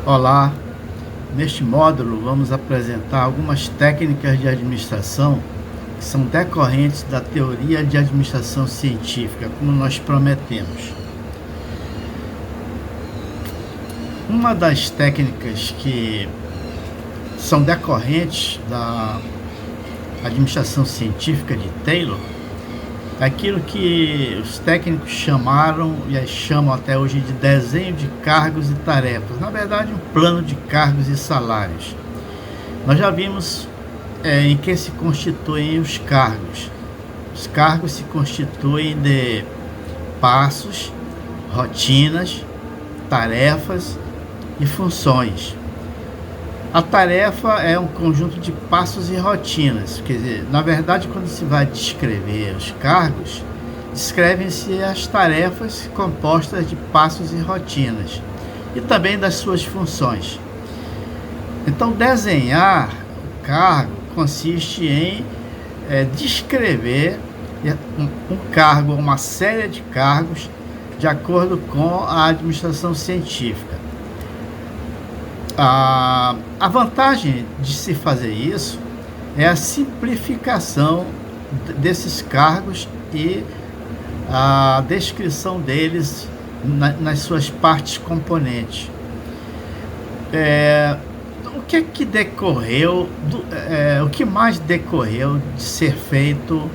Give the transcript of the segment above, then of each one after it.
Olá, neste módulo vamos apresentar algumas técnicas de administração que são decorrentes da teoria de administração científica, como nós prometemos. Uma das técnicas que são decorrentes da administração científica de Taylor é aquilo que os técnicos chamaram e chamam até hoje de desenho de cargos e tarefas. Na verdade, um plano de cargos e salários. Nós já vimos em que se constituem os cargos. Os cargos se constituem de passos, rotinas, tarefas e funções. A tarefa é um conjunto de passos e rotinas, quer dizer, na verdade, quando se vai descrever os cargos, descrevem-se as tarefas compostas de passos e rotinas, e também das suas funções. Então, desenhar o cargo consiste em descrever um cargo, uma série de cargos, de acordo com a administração científica. A vantagem de se fazer isso é a simplificação desses cargos e a descrição deles nas suas partes componentes. O que decorreu, o que mais decorreu de ser feito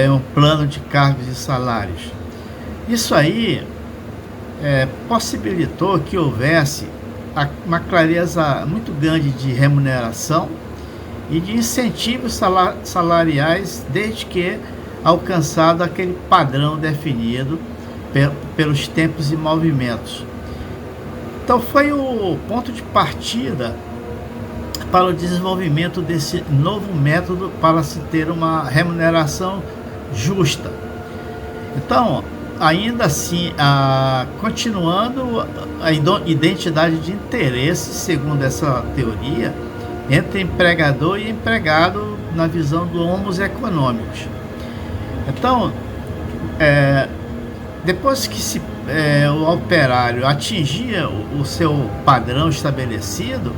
um plano de cargos e salários? Isso aí possibilitou que houvesse uma clareza muito grande de remuneração e de incentivos salariais, desde que alcançado aquele padrão definido pelos tempos e movimentos. Então foi o ponto de partida para o desenvolvimento desse novo método para se ter uma remuneração justa. Então, ainda assim, continuando a identidade de interesse, segundo essa teoria, entre empregador e empregado na visão do homos econômicos. Então, depois que o operário atingia o seu padrão estabelecido,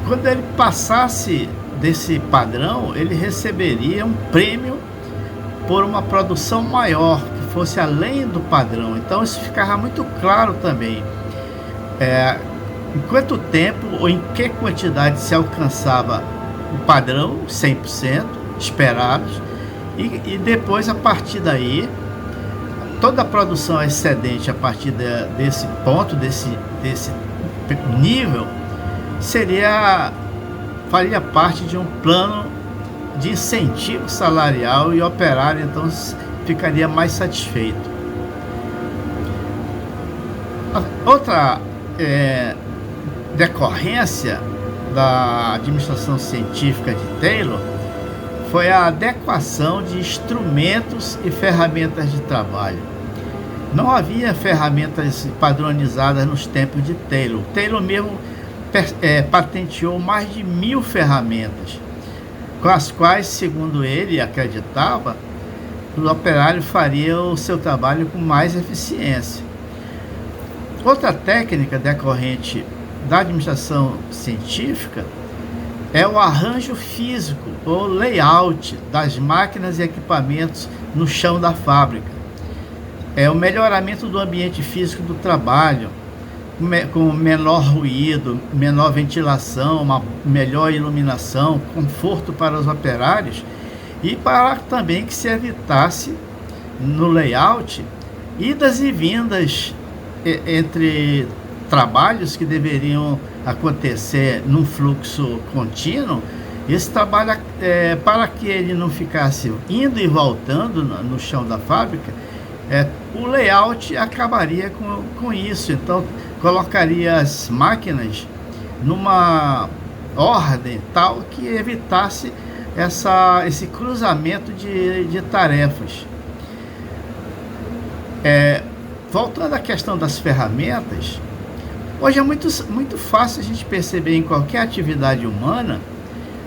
quando ele passasse desse padrão, ele receberia um prêmio por uma produção maior, que fosse além do padrão. Então isso ficava muito claro também, em quanto tempo ou em que quantidade se alcançava o padrão 100% esperados, e depois, a partir daí, toda a produção excedente a partir desse ponto, desse nível, faria parte de um plano de incentivo salarial, e o operário então ficaria mais satisfeito. Outra decorrência da administração científica de Taylor foi a adequação de instrumentos e ferramentas de trabalho. Não havia ferramentas padronizadas nos tempos de Taylor. Taylor mesmo patenteou mais de 1000 ferramentas, com as quais, segundo ele acreditava, o operário faria o seu trabalho com mais eficiência. Outra técnica decorrente da administração científica é o arranjo físico ou layout das máquinas e equipamentos no chão da fábrica. É o melhoramento do ambiente físico do trabalho, com menor ruído, menor ventilação, uma melhor iluminação, conforto para os operários, e para também que se evitasse no layout idas e vindas entre trabalhos que deveriam acontecer num fluxo contínuo. Esse trabalho, para que ele não ficasse indo e voltando no chão da fábrica, o layout acabaria com isso. Então, colocaria as máquinas numa ordem tal que evitasse esse cruzamento de tarefas. Voltando à questão das ferramentas, hoje é muito fácil a gente perceber em qualquer atividade humana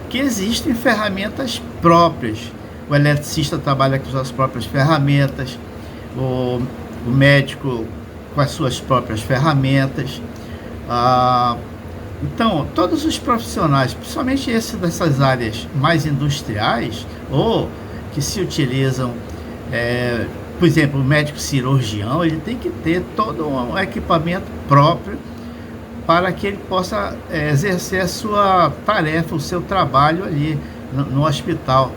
que existem ferramentas próprias. O eletricista trabalha com suas próprias ferramentas, o médico com as suas próprias ferramentas, Ah, então, todos os profissionais, principalmente esses dessas áreas mais industriais, ou que se utilizam, por exemplo, o médico cirurgião, ele tem que ter todo um equipamento próprio para que ele possa exercer a sua tarefa, o seu trabalho ali no hospital.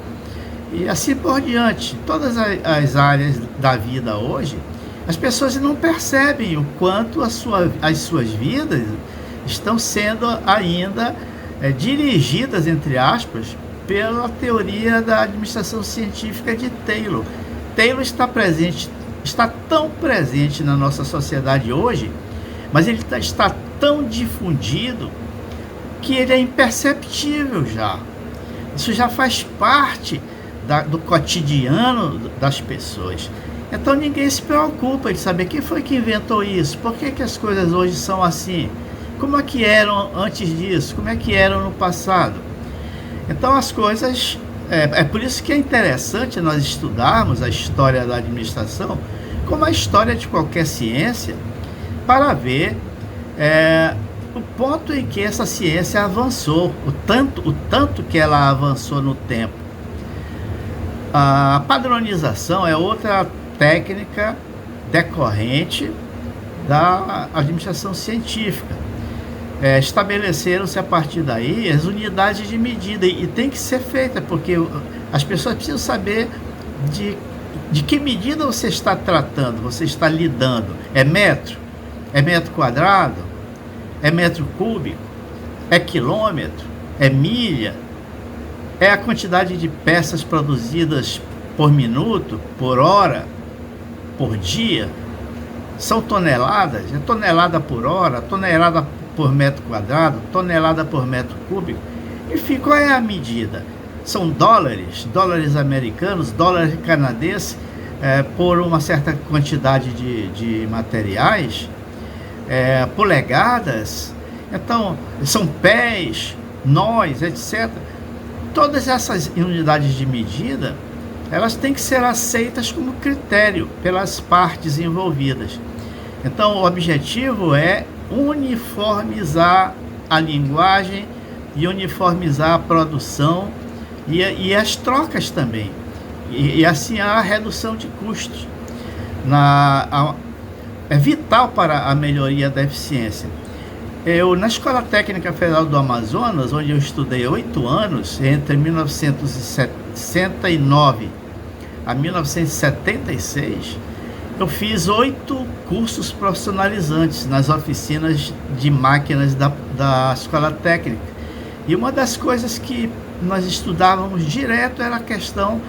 E assim por diante. Todas as áreas da vida hoje, as pessoas não percebem o quanto as suas vidas estão sendo ainda dirigidas, entre aspas, pela teoria da administração científica de Taylor. Taylor está tão presente na nossa sociedade hoje, mas ele está tão difundido que ele é imperceptível já. Isso já faz parte do cotidiano das pessoas. Então ninguém se preocupa de saber quem foi que inventou isso, por que as coisas hoje são assim, como é que eram antes disso, como é que eram no passado. Então as coisas, é por isso que é interessante nós estudarmos a história da administração como a história de qualquer ciência, para ver o ponto em que essa ciência avançou, o tanto que ela avançou no tempo. A padronização é outra técnica decorrente da administração científica. Estabeleceram-se a partir daí as unidades de medida, e tem que ser feita, porque as pessoas precisam saber de que medida você está tratando, você está lidando. É metro? É metro quadrado? É metro cúbico? É quilômetro? É milha? É a quantidade de peças produzidas por minuto, por hora, por dia? São toneladas? É tonelada por hora, tonelada por metro quadrado, tonelada por metro cúbico? Enfim, qual é a medida? São dólares americanos, dólares canadenses, por uma certa quantidade de materiais, polegadas, então são pés, nós, etc. Todas essas unidades de medida, elas têm que ser aceitas como critério pelas partes envolvidas. Então o objetivo é uniformizar a linguagem e uniformizar a produção e as trocas também. E assim a redução de custos. É vital para a melhoria da eficiência. Na Escola Técnica Federal do Amazonas, onde eu estudei 8 anos, entre 1969 a 1976, eu fiz 8 cursos profissionalizantes nas oficinas de máquinas da Escola Técnica. E uma das coisas que nós estudávamos direto era a questão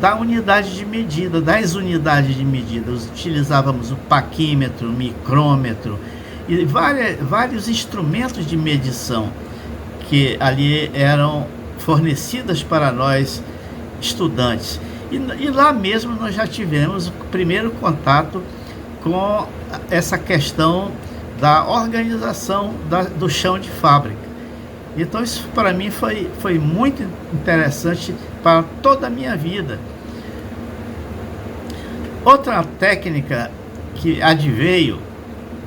da unidade de medida, das unidades de medida. Utilizávamos o paquímetro, o micrômetro e vários instrumentos de medição que ali eram fornecidas para nós estudantes. E lá mesmo nós já tivemos o primeiro contato com essa questão da organização do chão de fábrica. Então isso para mim foi muito interessante para toda a minha vida. Outra técnica que adveio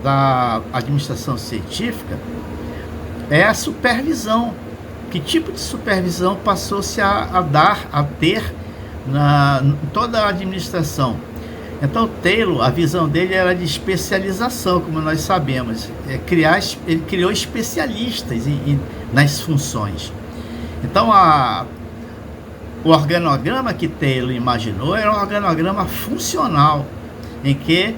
da administração científica é a supervisão. Que tipo de supervisão passou-se a ter em toda a administração? Então Taylor, a visão dele era de especialização, como nós sabemos. Ele criou especialistas nas funções. Então o organograma que Taylor imaginou era um organograma funcional, em que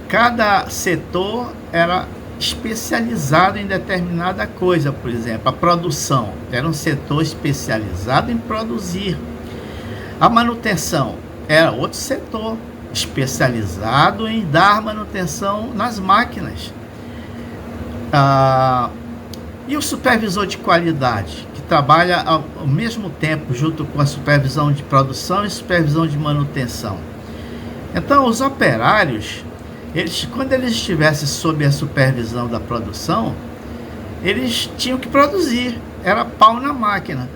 cada setor era especializado em determinada coisa. Por exemplo, a produção era um setor especializado em produzir. A manutenção era outro setor especializado em dar manutenção nas máquinas. E o supervisor de qualidade, que trabalha ao mesmo tempo junto com a supervisão de produção e supervisão de manutenção. Então os operários, quando eles estivessem sob a supervisão da produção, eles tinham que produzir, era pau na máquina.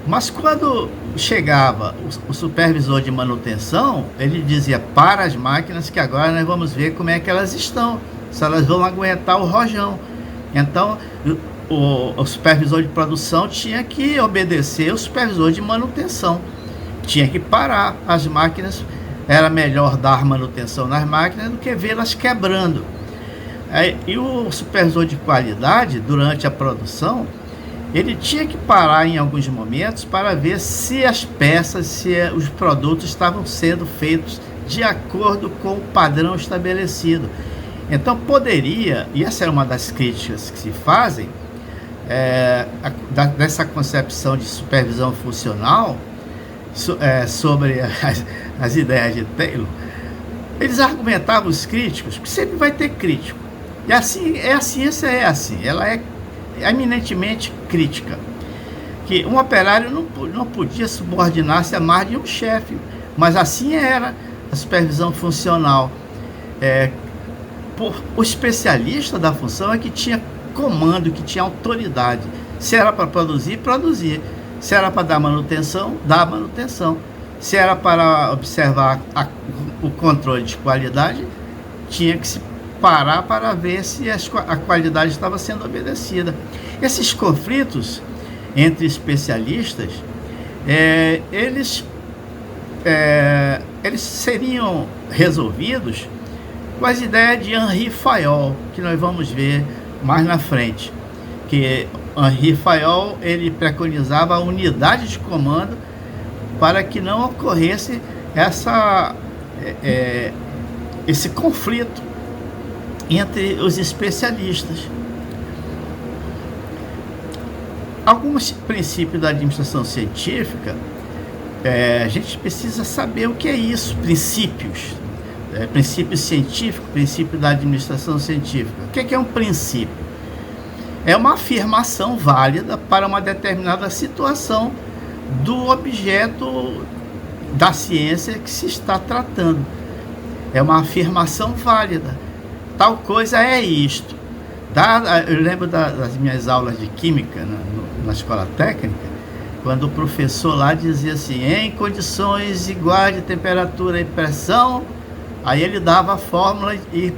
Mas quando chegava o supervisor de manutenção, ele dizia: para as máquinas, que agora nós vamos ver como é que elas estão, se elas vão aguentar o rojão. Então, o supervisor de produção tinha que obedecer o supervisor de manutenção. Tinha que parar as máquinas. Era melhor dar manutenção nas máquinas do que vê-las quebrando. E o supervisor de qualidade, durante a produção, ele tinha que parar em alguns momentos para ver se as peças, se os produtos estavam sendo feitos de acordo com o padrão estabelecido. Então poderia, e essa é uma das críticas que se fazem, dessa concepção de supervisão funcional, sobre as ideias de Taylor. Eles argumentavam, os críticos, que sempre vai ter crítico. E assim, a ciência é assim, ela é eminentemente crítica. Que um operário não podia subordinar-se a mais de um chefe, mas assim era a supervisão funcional. O especialista da função é que tinha comando, que tinha autoridade. Se era para produzir, produzir. Se era para dar manutenção, dar manutenção. Se era para observar o controle de qualidade, tinha que se parar para ver se a qualidade estava sendo obedecida. Esses conflitos entre especialistas, eles seriam resolvidos com as ideias de Henri Fayol, que nós vamos ver mais na frente. Que Henri Fayol, ele preconizava a unidade de comando para que não ocorresse esse conflito entre os especialistas. Alguns princípios da administração científica, a gente precisa saber o que é isso, princípios. Princípio científico, princípio da administração científica. O que é um princípio? É uma afirmação válida para uma determinada situação do objeto da ciência que se está tratando. É uma afirmação válida. Tal coisa é isto. Eu lembro das minhas aulas de química na escola técnica, quando o professor lá dizia assim, em condições iguais de temperatura e pressão, aí ele dava a fórmula e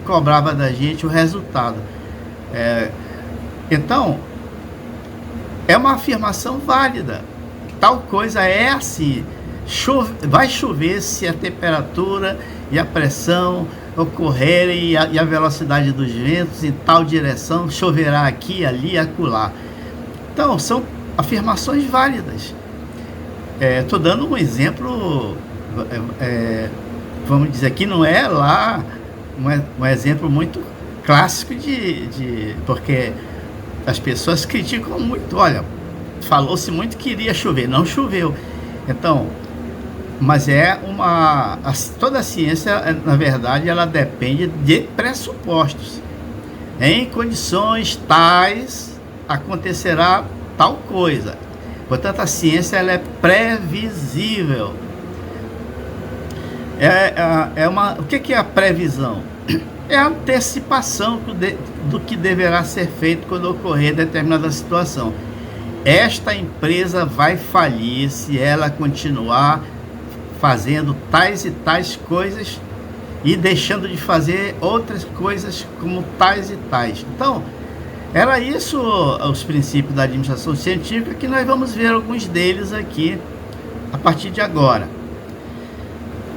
cobrava da gente o resultado. Então, é uma afirmação válida. Tal coisa é assim. Vai chover se a temperatura e a pressão ocorrerem e a velocidade dos ventos em tal direção, choverá aqui, ali e acolá. Então, são afirmações válidas. Estou dando um exemplo, vamos dizer que não é lá um exemplo muito clássico porque as pessoas criticam muito. Olha, falou-se muito que iria chover, não choveu. Então, mas toda a ciência, na verdade, ela depende de pressupostos. Em condições tais, acontecerá tal coisa. Portanto, a ciência ela é previsível. O que é a previsão? É a antecipação do que deverá ser feito quando ocorrer determinada situação. Esta empresa vai falir se ela continuar fazendo tais e tais coisas e deixando de fazer outras coisas como tais e tais. Então, era isso os princípios da administração científica, que nós vamos ver alguns deles aqui a partir de agora.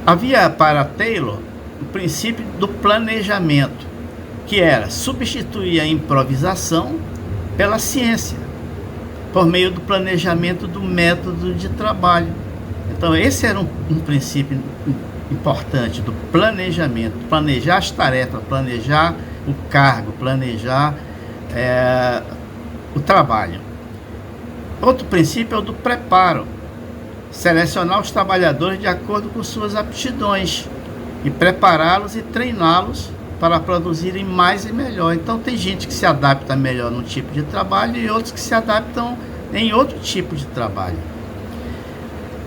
Havia para Taylor o princípio do planejamento, que era substituir a improvisação pela ciência, por meio do planejamento do método de trabalho. Então, esse era um princípio importante do planejamento, planejar as tarefas, planejar o cargo, planejar o trabalho. Outro princípio é o do preparo, selecionar os trabalhadores de acordo com suas aptidões e prepará-los e treiná-los para produzirem mais e melhor. Então, tem gente que se adapta melhor num tipo de trabalho e outros que se adaptam em outro tipo de trabalho.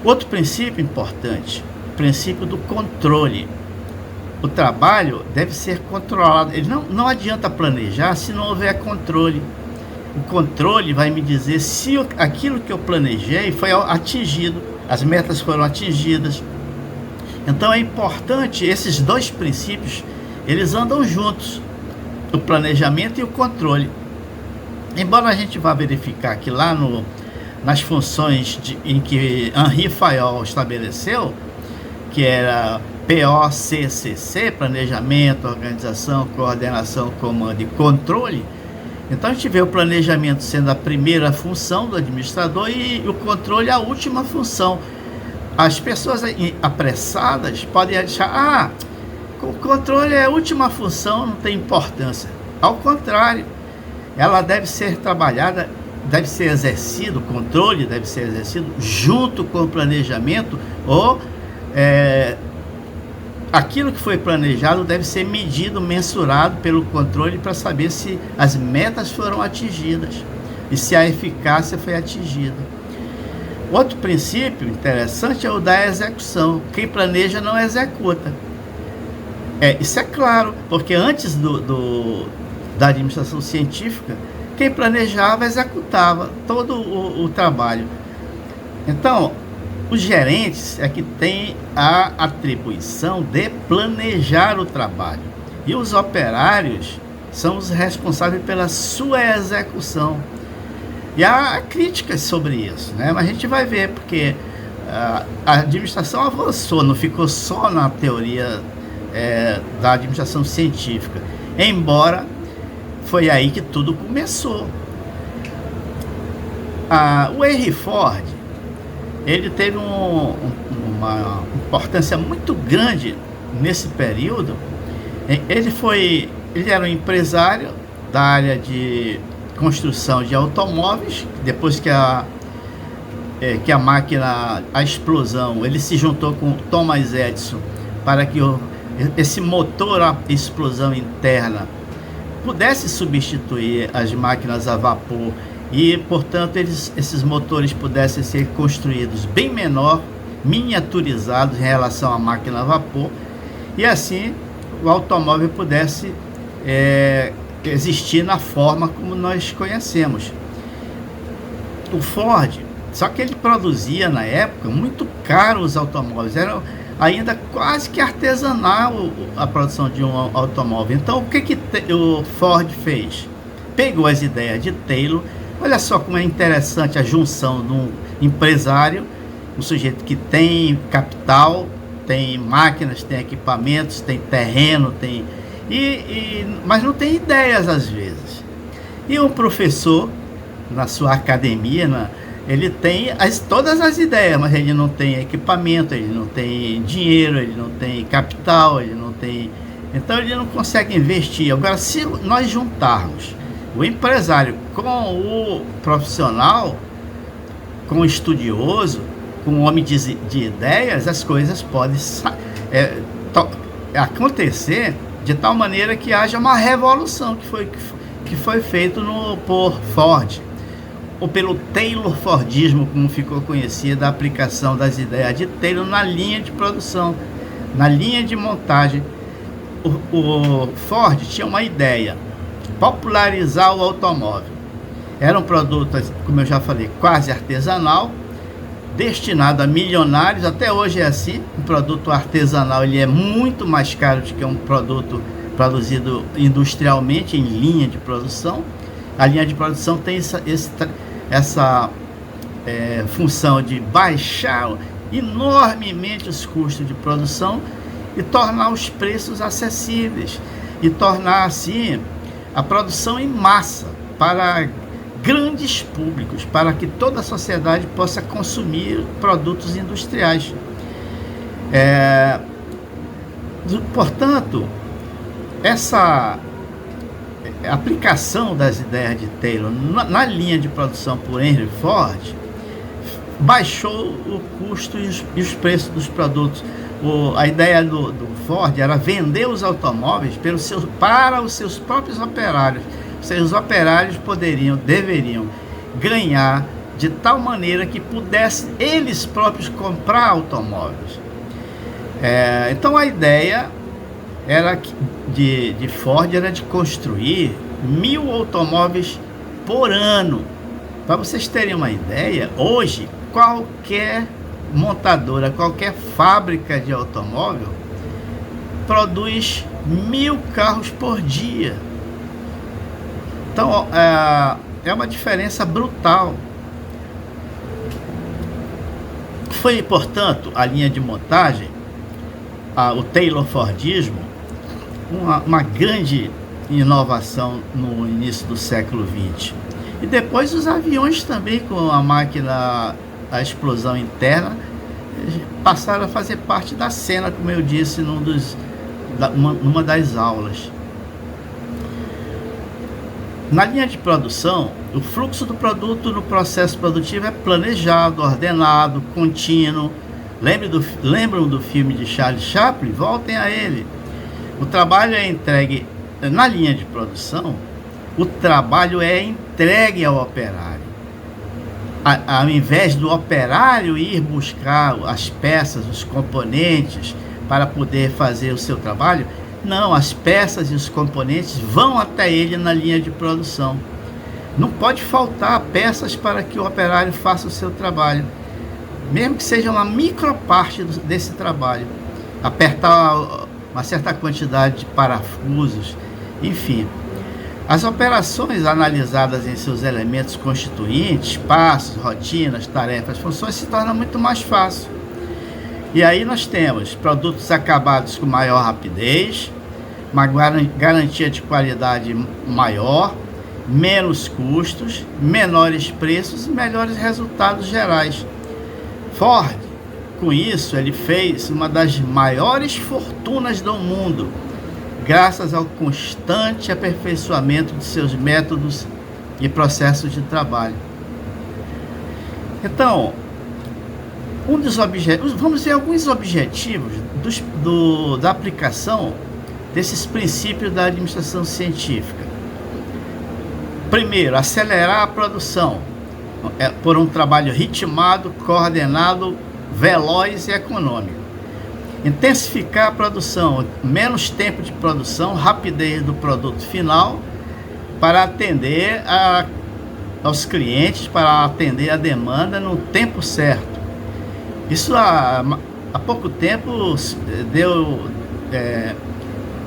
Outro princípio importante, o princípio do controle. O trabalho deve ser controlado. Ele não adianta planejar se não houver controle. O controle vai me dizer se aquilo que eu planejei foi atingido, as metas foram atingidas. Então é importante, esses dois princípios, eles andam juntos. o planejamento e o controle. Embora a gente vá verificar que lá nas funções em que Henri Fayol estabeleceu, que era POCCC, planejamento, organização, coordenação, comando e controle. Então a gente vê o planejamento sendo a primeira função do administrador e o controle a última função. As pessoas apressadas podem achar, o controle é a última função, não tem importância. Ao contrário, ela deve ser trabalhada, deve ser exercido, o controle deve ser exercido junto com o planejamento, ou aquilo que foi planejado deve ser medido, mensurado pelo controle para saber se as metas foram atingidas e se a eficácia foi atingida. Outro princípio interessante é o da execução. Quem planeja não executa. Isso é claro, porque antes da administração científica, quem planejava executava todo o trabalho. Então, os gerentes é que têm a atribuição de planejar o trabalho. E os operários são os responsáveis pela sua execução. E há críticas sobre isso, né? Mas a gente vai ver, porque a administração avançou, não ficou só na teoria da administração científica. Embora foi aí que tudo começou. O Henry Ford, ele teve uma importância muito grande nesse período. Ele era um empresário da área de construção de automóveis. Depois que a máquina, a explosão, ele se juntou com Thomas Edison para que esse motor a explosão interna pudesse substituir as máquinas a vapor e, portanto, esses motores pudessem ser construídos bem menor, miniaturizados em relação à máquina a vapor, e assim o automóvel pudesse existir na forma como nós conhecemos. O Ford, só que ele produzia na época muito caro os automóveis, era ainda quase que artesanal a produção de um automóvel. Então o que o Ford fez? Pegou as ideias de Taylor. Olha só como é interessante a junção de um empresário, um sujeito que tem capital, tem máquinas, tem equipamentos, tem terreno, mas não tem ideias às vezes. E um professor, na sua academia, ele tem todas as ideias, mas ele não tem equipamento, ele não tem dinheiro, ele não tem capital, ele não tem... Então ele não consegue investir. Agora, se nós juntarmos o empresário com o profissional, com o estudioso, com o homem de ideias, as coisas podem acontecer de tal maneira que haja uma revolução que foi feito por Ford, ou pelo Taylor Fordismo, como ficou conhecida a aplicação das ideias de Taylor na linha de produção, na linha de montagem. O Ford tinha uma ideia: popularizar o automóvel. Era um produto, como eu já falei, quase artesanal, destinado a milionários. Até hoje é assim. Um produto artesanal ele é muito mais caro do que um produto produzido industrialmente em linha de produção. A linha de produção tem essa função de baixar enormemente os custos de produção e tornar os preços acessíveis, e tornar assim a produção em massa para grandes públicos, para que toda a sociedade possa consumir produtos industriais. Portanto, essa aplicação das ideias de Taylor na linha de produção por Henry Ford baixou o custo e os preços dos produtos. A ideia do Ford era vender os automóveis para os seus próprios operários. Ou seja, os operários deveriam ganhar de tal maneira que pudessem eles próprios comprar automóveis. Então a ideia de Ford era de construir 1.000 automóveis por ano. Para vocês terem uma ideia, hoje qualquer montadora, qualquer fábrica de automóvel produz 1.000 carros por dia. Então, é uma diferença brutal. Foi, portanto, a linha de montagem, o Taylor Fordismo, uma grande inovação no início do século XX. E depois os aviões também, com a máquina, a explosão interna, passaram a fazer parte da cena, como eu disse numa das aulas. Na linha de produção, o fluxo do produto no processo produtivo é planejado, ordenado, contínuo. Lembram do filme de Charlie Chaplin? Voltem a ele. O trabalho é entregue na linha de produção, o trabalho é entregue ao operário. Ao invés do operário ir buscar as peças, os componentes para poder fazer o seu trabalho, não, as peças e os componentes vão até ele na linha de produção. Não pode faltar peças para que o operário faça o seu trabalho, mesmo que seja uma microparte desse trabalho. Apertar uma certa quantidade de parafusos, enfim. As operações analisadas em seus elementos constituintes, passos, rotinas, tarefas, funções, se tornam muito mais fácil. E aí nós temos produtos acabados com maior rapidez, uma garantia de qualidade maior, menos custos, menores preços e melhores resultados gerais. Ford, com isso, ele fez uma das maiores fortunas do mundo, graças ao constante aperfeiçoamento de seus métodos e processos de trabalho. Então, vamos ver alguns objetivos da aplicação desses princípios da administração científica. Primeiro, acelerar a produção por um trabalho ritmado, coordenado, veloz e econômico. Intensificar a produção, menos tempo de produção, rapidez do produto final para atender aos clientes, para atender a demanda no tempo certo. Isso há pouco tempo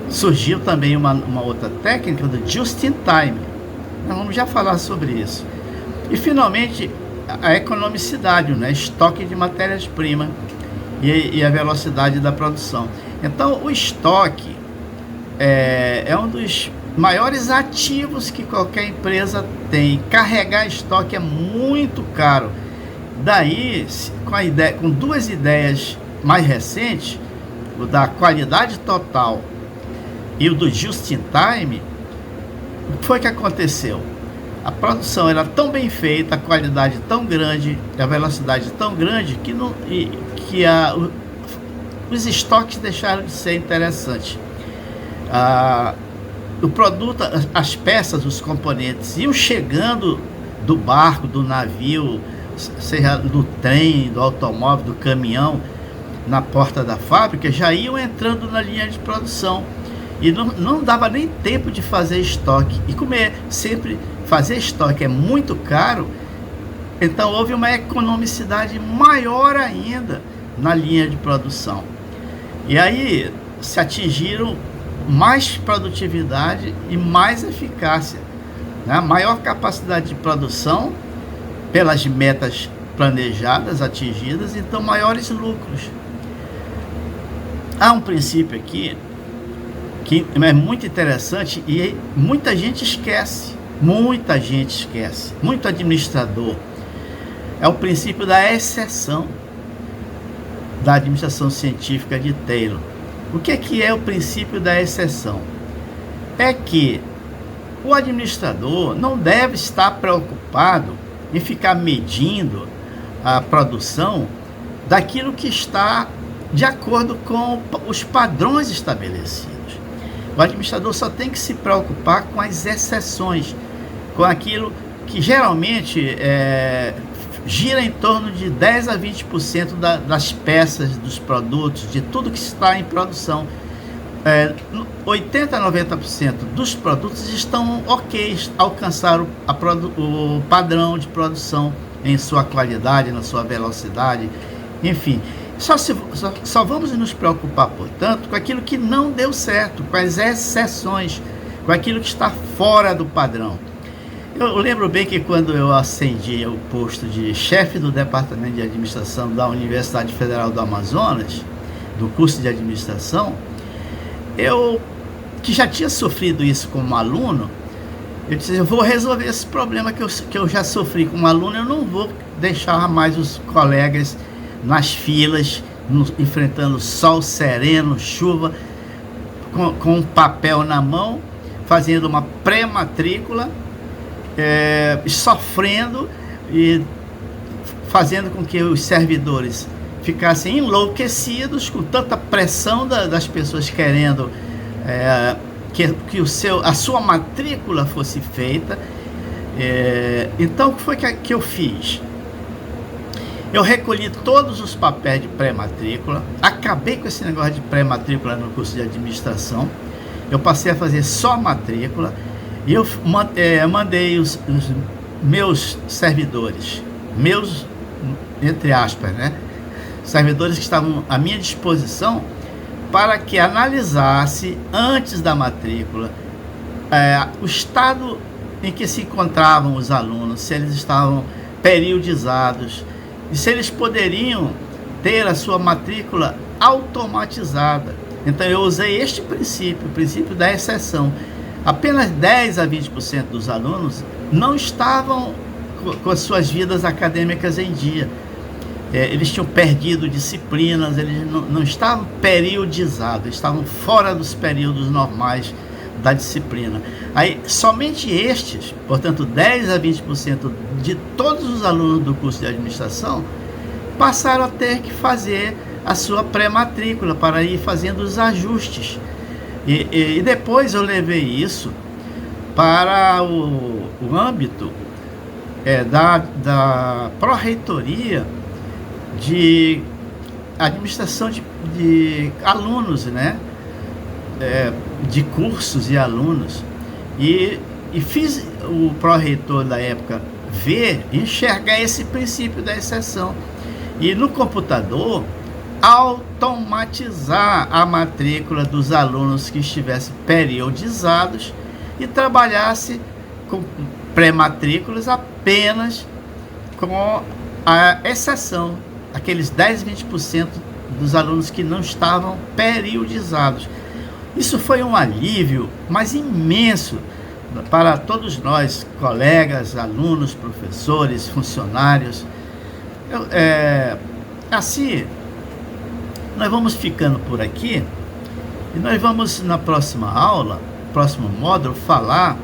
surgiu também uma outra técnica do just in time. Nós vamos já falar sobre isso. E finalmente a economicidade, né? Estoque de matérias-primas e a velocidade da produção. Então o estoque é um dos maiores ativos que qualquer empresa tem. Carregar estoque é muito caro. Daí, com duas ideias mais recentes, o da qualidade total e o do just in time, o que foi que aconteceu? A produção era tão bem feita, a qualidade tão grande, a velocidade tão grande que os estoques deixaram de ser interessantes. O produto, as peças, os componentes iam chegando do barco, do navio, seja do trem, do automóvel, do caminhão, na porta da fábrica, já iam entrando na linha de produção. E não dava nem tempo de fazer estoque. E como sempre fazer estoque é muito caro, então houve uma economicidade maior ainda na linha de produção. E aí se atingiram mais produtividade e mais eficácia, né? Maior capacidade de produção pelas metas planejadas, atingidas, então maiores lucros. Há um princípio aqui que é muito interessante e muita gente esquece, muito administrador. É o princípio da exceção da administração científica de Taylor. O que é o princípio da exceção? É que o administrador não deve estar preocupado em ficar medindo a produção daquilo que está de acordo com os padrões estabelecidos. O administrador só tem que se preocupar com as exceções, com aquilo que geralmente gira em torno de 10 a 20% das peças, dos produtos, de tudo que está em produção. 80 a 90% dos produtos estão ok, alcançaram o padrão de produção em sua qualidade, na sua velocidade, enfim. Só vamos nos preocupar, portanto, com aquilo que não deu certo, com as exceções, com aquilo que está fora do padrão. Eu lembro bem que quando eu ascendi o posto de chefe do Departamento de Administração da Universidade Federal do Amazonas, do curso de administração, eu, que já tinha sofrido isso como aluno, eu disse, eu vou resolver esse problema que eu já sofri como aluno. Eu não vou deixar mais os colegas nas filas, enfrentando sol sereno, chuva, com um papel na mão, fazendo uma pré-matrícula, sofrendo e fazendo com que os servidores ficassem enlouquecidos com tanta pressão das pessoas querendo que a sua matrícula fosse feita. Então, o que foi que eu fiz? Eu recolhi todos os papéis de pré-matrícula, acabei com esse negócio de pré-matrícula no curso de administração, eu passei a fazer só matrícula, e eu mandei os meus servidores, meus, entre aspas, né, servidores que estavam à minha disposição, para que analisasse, antes da matrícula, o estado em que se encontravam os alunos, se eles estavam periodizados, e se eles poderiam ter a sua matrícula automatizada. Então eu usei este princípio, o princípio da exceção. Apenas 10 a 20% dos alunos não estavam com as suas vidas acadêmicas em dia. Eles tinham perdido disciplinas, eles não estavam periodizados, estavam fora dos períodos normais da disciplina. Aí, somente estes, portanto, 10 a 20% de todos os alunos do curso de administração passaram a ter que fazer a sua pré-matrícula para ir fazendo os ajustes. E depois eu levei isso para o âmbito da pró-reitoria de administração de alunos, né? De cursos e alunos, e fiz o pró-reitor da época enxergar esse princípio da exceção, e no computador automatizar a matrícula dos alunos que estivessem periodizados e trabalhasse com pré-matrículas apenas com a exceção, aqueles 10, 20% dos alunos que não estavam periodizados. Isso foi um alívio, mas imenso, para todos nós, colegas, alunos, professores, funcionários. Assim, nós vamos ficando por aqui, e nós vamos, na próxima aula, próximo módulo, falar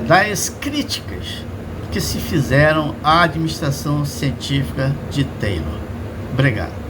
das críticas que se fizeram à administração científica de Taylor. Obrigado.